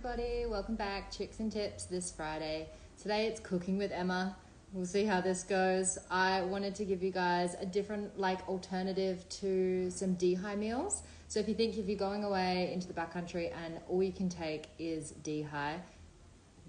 everybody, welcome back. Chicks and Tips this Friday. Today it's cooking with Emma. We'll see how this goes. I wanted to give you guys a different alternative to some dehy meals. So if you're going away into the backcountry and all you can take is dehy,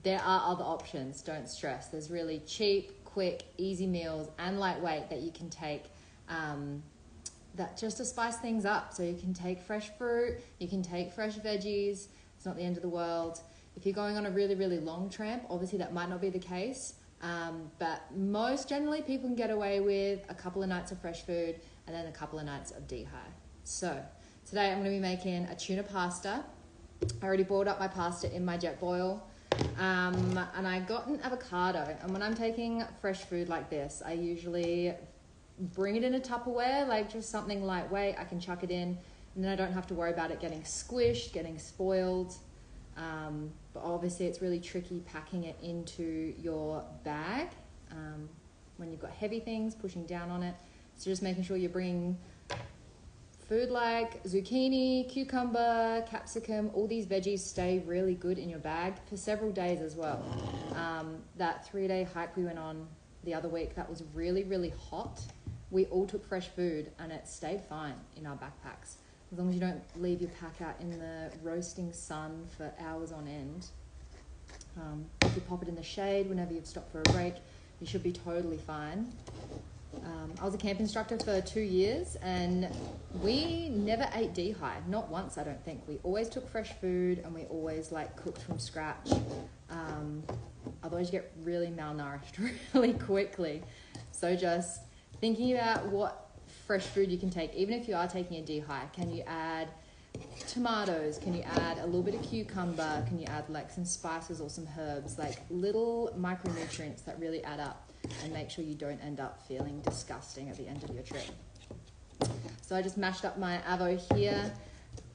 there are other options. Don't stress. There's really cheap, quick, easy meals and lightweight that you can take that just to spice things up. So you can take fresh fruit, you can take fresh veggies. It's not the end of the world. If you're going on a really, really long tramp, obviously that might not be the case. But most generally people can get away with a couple of nights of fresh food and then a couple of nights of dehy. So today I'm going to be making a tuna pasta. I already boiled up my pasta in my jet boil. And I got an avocado. And when I'm taking fresh food like this, I usually bring it in a Tupperware, just something lightweight. I can chuck it in and then I don't have to worry about it getting squished, getting spoiled. But obviously it's really tricky packing it into your bag when you've got heavy things pushing down on it. So just making sure you're bringing food like zucchini, cucumber, capsicum. All these veggies stay really good in your bag for several days as well. That 3-day hike we went on the other week, that was really, really hot. We all took fresh food and it stayed fine in our backpacks. As long as you don't leave your pack out in the roasting sun for hours on end. If you pop it in the shade whenever you've stopped for a break, you should be totally fine. I was a camp instructor for 2 years and we never ate dehy, not once I don't think. We always took fresh food and we always cooked from scratch. Otherwise you get really malnourished really quickly. So just thinking about what fresh food you can take, even if you are taking a dehy. Can you add tomatoes? Can you add a little bit of cucumber? Can you add some spices or some herbs? Little micronutrients that really add up and make sure you don't end up feeling disgusting at the end of your trip. So I just mashed up my avo here.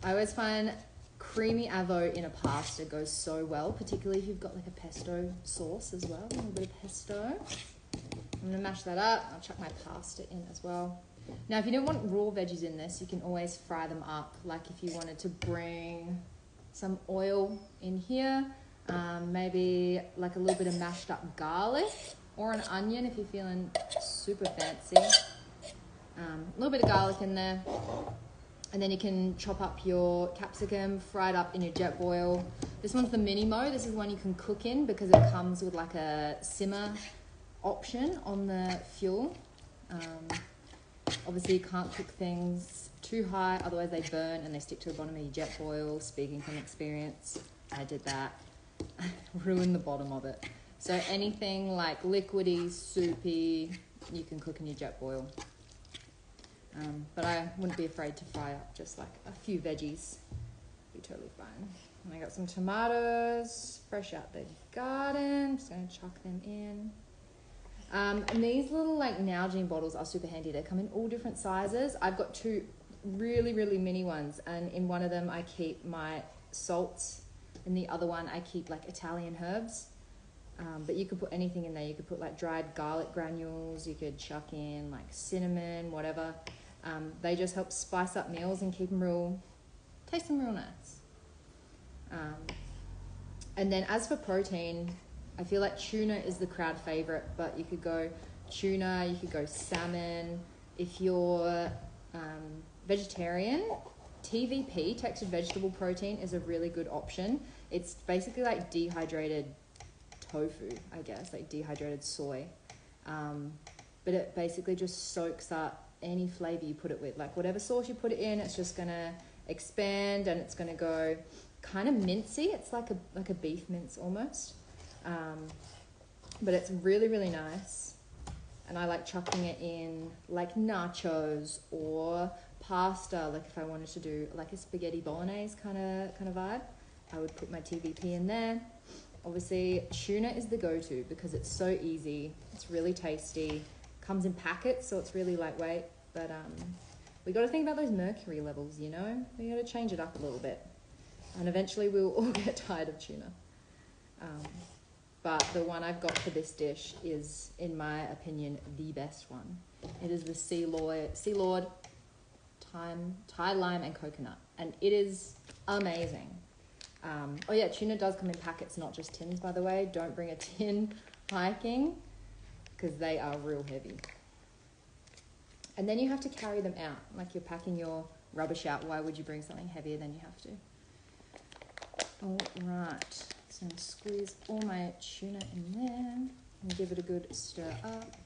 I always find creamy avo in a pasta goes so well, particularly if you've got a pesto sauce as well, a little bit of pesto. I'm gonna mash that up. I'll chuck my pasta in as well. Now, if you don't want raw veggies in this, you can always fry them up. If you wanted to bring some oil in here, maybe a little bit of mashed up garlic or an onion if you're feeling super fancy. A little bit of garlic in there. And then you can chop up your capsicum, fry it up in your jet boil. This one's the mini mo. This is one you can cook in because it comes with a simmer option on the fuel. Obviously you can't cook things too high, otherwise they burn and they stick to the bottom of your jet boil. Speaking from experience, I did that. Ruined the bottom of it. So anything liquidy, soupy, you can cook in your jet boil. But I wouldn't be afraid to fry up just a few veggies. Be totally fine. And I got some tomatoes, fresh out the garden. Just gonna chuck them in. And these little Nalgene bottles are super handy. They come in all different sizes. I've got 2 really, really mini ones, and in one of them I keep my salts, and the other one I keep Italian herbs. But you could put anything in there. You could put dried garlic granules, you could chuck in cinnamon, whatever. They just help spice up meals and keep them taste them real nice. And then as for protein, I feel tuna is the crowd favorite, but you could go tuna, you could go salmon. If you're vegetarian, TVP, textured vegetable protein, is a really good option. It's basically dehydrated tofu, I guess, dehydrated soy. But it basically just soaks up any flavor you put it with. Whatever sauce you put it in, it's just gonna expand and it's gonna go kind of mincy. It's like a beef mince almost. But it's really, really nice. And I like chucking it in nachos or pasta. If I wanted to do a spaghetti bolognese kind of vibe, I would put my TVP in there. Obviously, tuna is the go-to because it's so easy. It's really tasty. Comes in packets, so it's really lightweight. But we got to think about those mercury levels, We got to change it up a little bit. And eventually we'll all get tired of tuna. But the one I've got for this dish is, in my opinion, the best one. It is the Sea Lord Thai lime and coconut. And it is amazing. Oh yeah, tuna does come in packets, not just tins, by the way. Don't bring a tin hiking because they are real heavy. And then you have to carry them out. Like you're packing your rubbish out. Why would you bring something heavier than you have to? All right. So I'm going to squeeze all my tuna in there and give it a good stir up.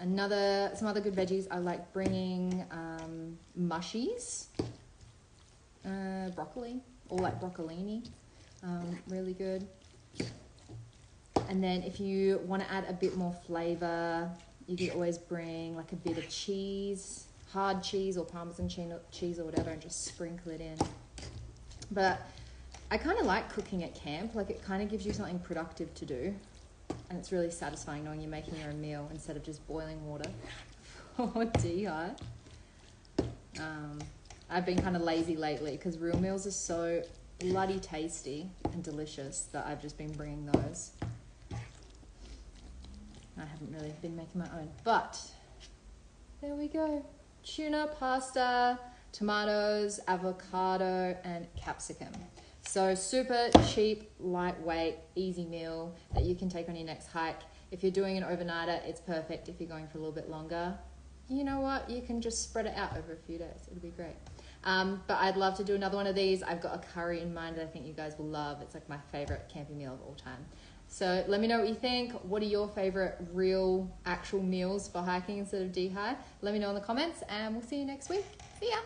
Some other good veggies, I like bringing mushies, broccoli, or like broccolini, really good. And then if you want to add a bit more flavour, you could always bring like a bit of cheese, hard cheese or Parmesan cheese or whatever, and just sprinkle it in. But I kind of like cooking at camp, like it kind of gives you something productive to do. And it's really satisfying knowing you're making your own meal instead of just boiling water for dehy. I've been kind of lazy lately because real meals are so bloody tasty and delicious that I've just been bringing those. I haven't really been making my own, but there we go. Tuna, pasta, tomatoes, avocado, and capsicum. So super cheap, lightweight, easy meal that you can take on your next hike. If you're doing an overnighter, it's perfect. If you're going for a little bit longer, you know what? You can just spread it out over a few days. It'll be great. But I'd love to do another one of these. I've got a curry in mind that I think you guys will love. It's like my favorite camping meal of all time. So let me know what you think. What are your favorite real actual meals for hiking instead of dehy? Let me know in the comments and we'll see you next week. See ya.